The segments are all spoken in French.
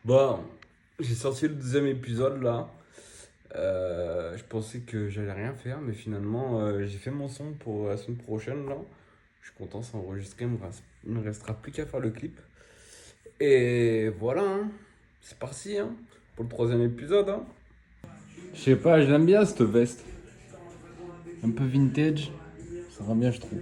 Bon, j'ai sorti le deuxième épisode là. Je pensais que j'allais rien faire, mais finalement, j'ai fait mon son pour la semaine prochaine là. Je suis content, c'est enregistré. Il me restera plus qu'à faire le clip. Et voilà, hein. C'est parti hein, pour le troisième épisode. Hein. Je sais pas, j'aime bien cette veste. Un peu vintage. Ça va bien, je trouve.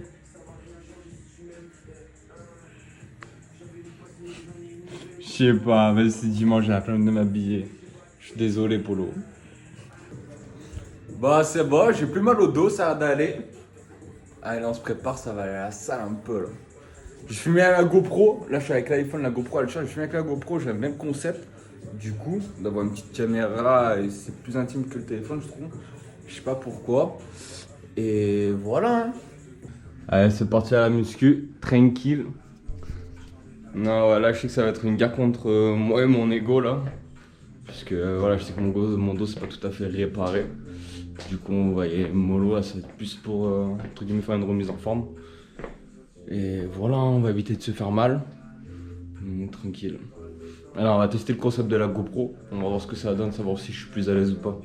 Je sais pas, vas-y, c'est dimanche, j'ai la flemme de m'habiller. Je suis désolé, Polo. Bah, c'est bon, j'ai plus mal au dos, ça a d'aller. Allez, on se prépare, ça va aller à la salle un peu là. Je suis mis à la GoPro, là je suis avec l'iPhone, la GoPro elle charge, je suis mis avec la GoPro, j'ai le même concept. Du coup, d'avoir une petite caméra, et c'est plus intime que le téléphone, je trouve. Je sais pas pourquoi. Et voilà. Hein. Allez, c'est parti à la muscu, tranquille. Non, ouais, là je sais que ça va être une guerre contre moi et mon ego là. Parce que voilà, je sais que mon dos c'est pas tout à fait réparé. Du coup, vous voyez, mollo là, ça va être plus pour entre guillemets faire une remise en forme. Et voilà, on va éviter de se faire mal. Tranquille. Alors, on va tester le concept de la GoPro. On va voir ce que ça donne, savoir si je suis plus à l'aise ou pas.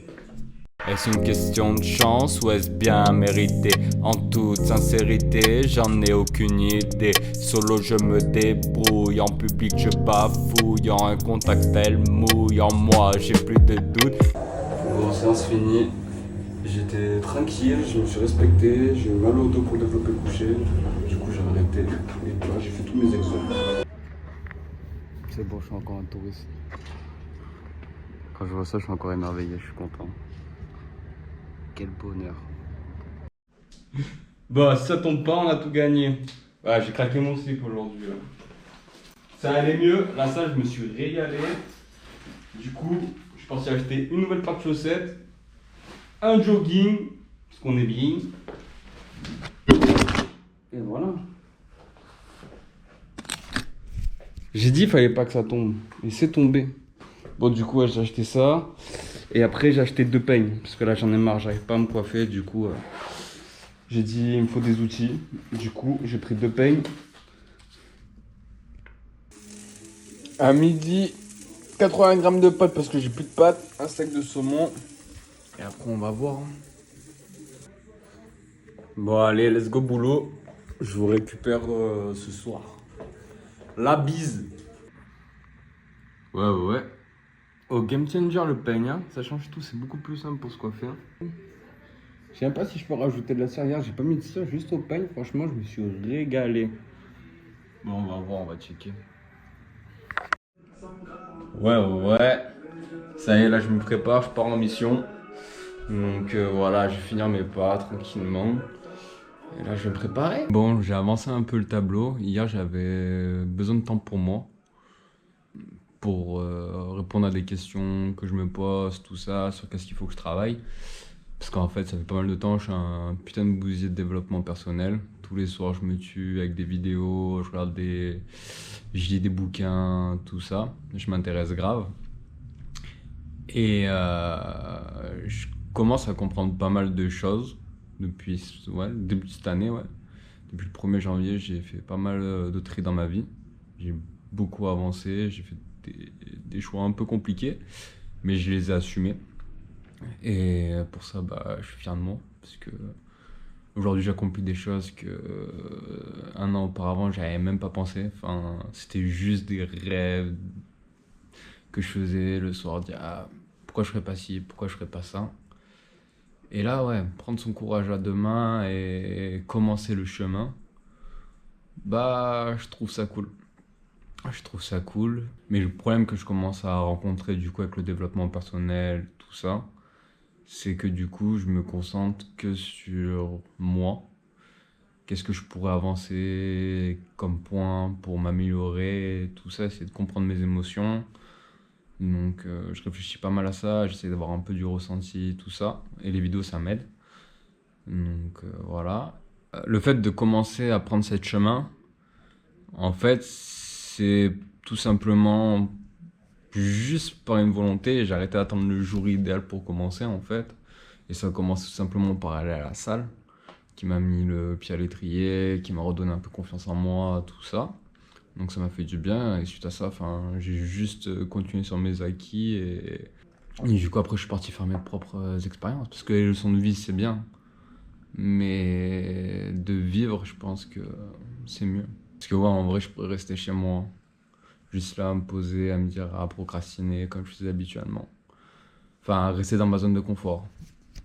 Est-ce une question de chance ou est-ce bien mérité? En toute sincérité, j'en ai aucune idée. Solo, je me débrouille. En public, je bafouille. En un contact, elle mouille. En moi, j'ai plus de doute. Bon, séance finie. J'étais tranquille, je me suis respecté. J'ai eu mal au dos pour développer le coucher. Du coup, j'ai arrêté. Et là, j'ai fait tous mes exos. C'est bon, je suis encore un touriste. Quand je vois ça, je suis encore émerveillé, je suis content. Quel bonheur. Bah, si ça tombe pas, on a tout gagné. Ouais, j'ai craqué mon slip aujourd'hui. Là. Ça allait mieux, la salle, je me suis régalé. Du coup, je pensais acheter une nouvelle paire de chaussettes, un jogging, parce qu'on est bien. Et voilà. J'ai dit, il fallait pas que ça tombe. Et c'est tombé. Bon, du coup, ouais, j'ai acheté ça. Et après, j'ai acheté 2 peignes. Parce que là, j'en ai marre, j'arrive pas à me coiffer. Du coup, j'ai dit, il me faut des outils. Du coup, j'ai pris 2 peignes. À midi, 80 grammes de pâtes parce que j'ai plus de pâtes. Un steak de saumon. Et après, on va voir. Hein. Bon, allez, let's go boulot. Je vous récupère ce soir. La bise. Ouais, ouais, ouais. Au Game Changer, le peigne, hein, ça change tout, c'est beaucoup plus simple pour se coiffer. Hein. Je sais même pas si je peux rajouter de la cire, j'ai pas mis de cire juste au peigne, franchement, je me suis régalé. Bon, on va voir, on va checker. Ouais, ouais, ça y est, là, je me prépare, je pars en mission. Donc voilà, je vais finir mes pas tranquillement. Et là, je vais me préparer. Bon, j'ai avancé un peu le tableau. Hier, j'avais besoin de temps pour moi. Pour répondre à des questions que je me pose, tout ça, sur qu'est-ce qu'il faut que je travaille. Parce qu'en fait, ça fait pas mal de temps, je suis un putain de bousier de développement personnel. Tous les soirs, je me tue avec des vidéos, je lis des bouquins, tout ça. Je m'intéresse grave. Et je commence à comprendre pas mal de choses depuis le début de cette année. Ouais. Depuis le 1er janvier, j'ai fait pas mal de tri dans ma vie. J'ai beaucoup avancé, j'ai fait des choix un peu compliqués, mais je les ai assumés. Et pour ça, bah, je suis fier de moi, parce que aujourd'hui j'accomplis des choses que un an auparavant j'avais même pas pensé. Enfin, c'était juste des rêves que je faisais le soir, dire ah, pourquoi je ferais pas ci, pourquoi je ferais pas ça. Et là, ouais, prendre son courage à deux mains et commencer le chemin, bah, je trouve ça cool. Je trouve ça cool. Mais le problème que je commence à rencontrer du coup avec le développement personnel, tout ça, c'est que du coup, je me concentre que sur moi. Qu'est-ce que je pourrais avancer comme point pour m'améliorer, tout ça, c'est de comprendre mes émotions. Donc, je réfléchis pas mal à ça, j'essaie d'avoir un peu du ressenti, tout ça. Et les vidéos, ça m'aide. Donc, voilà. Le fait de commencer à prendre cette chemin, en fait, c'est tout simplement juste par une volonté. J'ai arrêté d'attendre le jour idéal pour commencer, en fait. Et ça commence tout simplement par aller à la salle, qui m'a mis le pied à l'étrier, qui m'a redonné un peu confiance en moi, tout ça. Donc ça m'a fait du bien et suite à ça, j'ai juste continué sur mes acquis et du coup après je suis parti faire mes propres expériences parce que les leçons de vie c'est bien, mais de vivre je pense que c'est mieux. Parce que ouais, en vrai je pourrais rester chez moi, juste là à me poser, à me dire à procrastiner comme je faisais habituellement. Enfin rester dans ma zone de confort.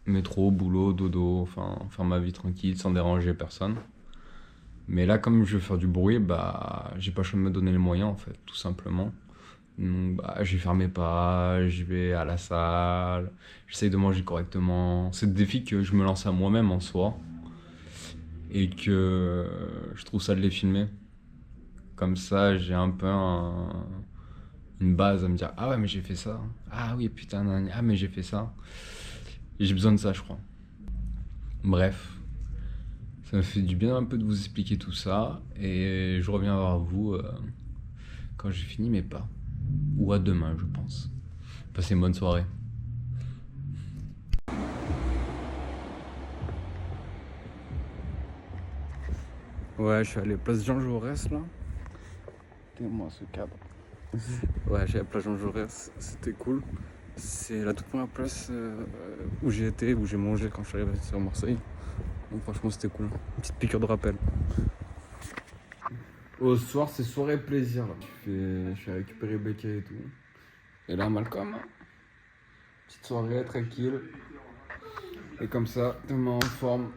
Métro, boulot, dodo, enfin faire ma vie tranquille sans déranger personne. Mais là, comme je veux faire du bruit, bah, j'ai pas le choix de me donner les moyens, en fait, tout simplement. Donc, bah, je vais faire mes pas, je vais à la salle, j'essaye de manger correctement. C'est des défis que je me lance à moi-même en soi et que je trouve ça de les filmer. Comme ça, j'ai un peu une base à me dire, ah ouais, mais j'ai fait ça. Ah oui, putain, ah mais j'ai fait ça. Et j'ai besoin de ça, je crois. Bref. Ça me fait du bien un peu de vous expliquer tout ça et je reviens vers vous quand j'ai fini mes pas. Ou à demain, je pense. Passez une bonne soirée. Ouais, je suis allé place Jean Jaurès là. Écoutez-moi ce cadre. Ouais, je suis allé place Jean Jaurès, c'était cool. C'est la toute première place où j'ai été, où j'ai mangé quand je suis arrivé sur Marseille. Donc franchement c'était cool. Une petite piqûre de rappel. Au soir, c'est soirée plaisir. Là. Je suis récupérer Becca et tout. Et là, Malcolm. Petite soirée tranquille. Et comme ça, demain en forme.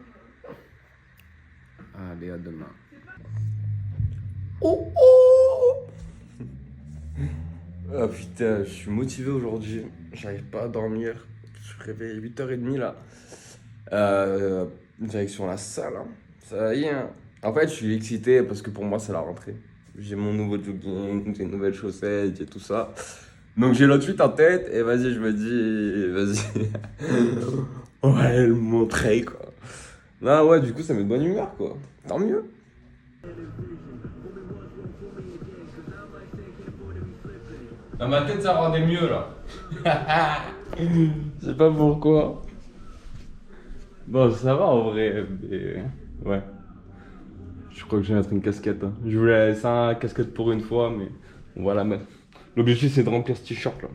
Allez, à demain. Oh oh. Ah putain, je suis motivé aujourd'hui. J'arrive pas à dormir. Je suis réveillé à 8h30 là. Direction la salle. Hein. Ça y est. Hein. En fait, je suis excité parce que pour moi, c'est la rentrée. J'ai mon nouveau jogging, j'ai une nouvelle chaussette et tout ça. Donc j'ai l'outfit en tête et vas-y, je me dis, vas-y, on va aller le montrer quoi. Non, ouais, du coup, ça met de bonne humeur quoi. Tant mieux. Dans ma tête, ça rendait mieux là. Je sais pas pourquoi. Bon, ça va en vrai, mais ouais. Je crois que je vais mettre une casquette. Hein. Je voulais laisser une casquette pour une fois, mais on va la mettre. L'objectif, c'est de remplir ce t-shirt là.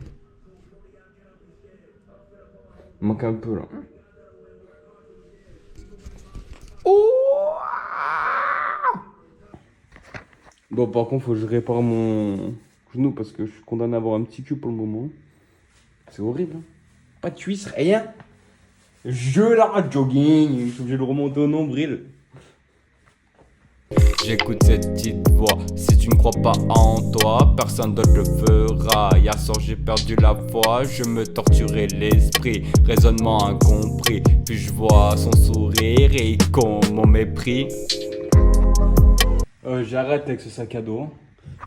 Il manque un peu là. Oh! Bon, par contre, faut que je répare mon genou parce que je suis condamné à avoir un petit cul pour le moment. C'est horrible. Hein. Pas de cuisse, rien. Je la jogging, je suis obligé de le remonter au nombril. J'écoute cette petite voix. Si tu ne crois pas en toi, personne d'autre le fera. Hier soir j'ai perdu la foi, je me torturais l'esprit. Raisonnement incompris, puis je vois son sourire et con mon mépris. J'arrête avec ce sac à dos.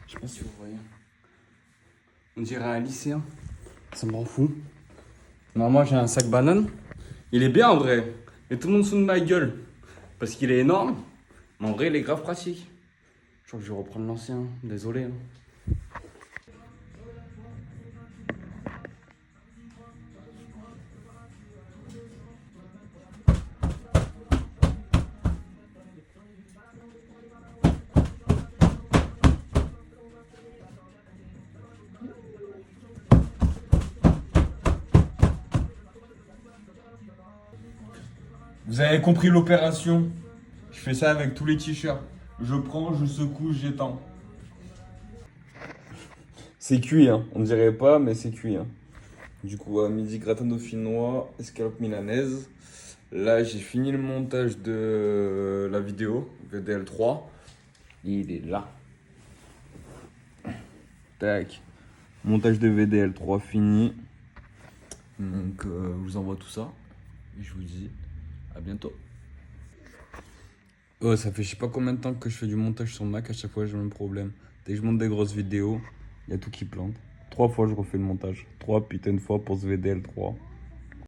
Je sais pas si vous voyez. On dirait un lycéen. Ça me rend fou. Normalement j'ai un sac banane. Il est bien en vrai. Et tout le monde se fout de ma gueule. Parce qu'il est énorme. Mais en vrai il est grave pratique. Je crois que je vais reprendre l'ancien. Désolé. Hein. Vous avez compris l'opération. Je fais ça avec tous les t-shirts. Je prends, je secoue, j'étends. C'est cuit, hein. On dirait pas, mais c'est cuit. Hein. Du coup, à midi, gratin dauphinois, escalope milanaise. Là, j'ai fini le montage de la vidéo, VDL3. Il est là. Tac. Montage de VDL3 fini. Donc, je vous envoie tout ça. Et je vous dis à bientôt. Oh, ça fait je sais pas combien de temps que je fais du montage sur Mac, à chaque fois j'ai le même problème. Dès que je monte des grosses vidéos, il y a tout qui plante. 3 fois je refais le montage. 3 putains de fois pour ce VDL3.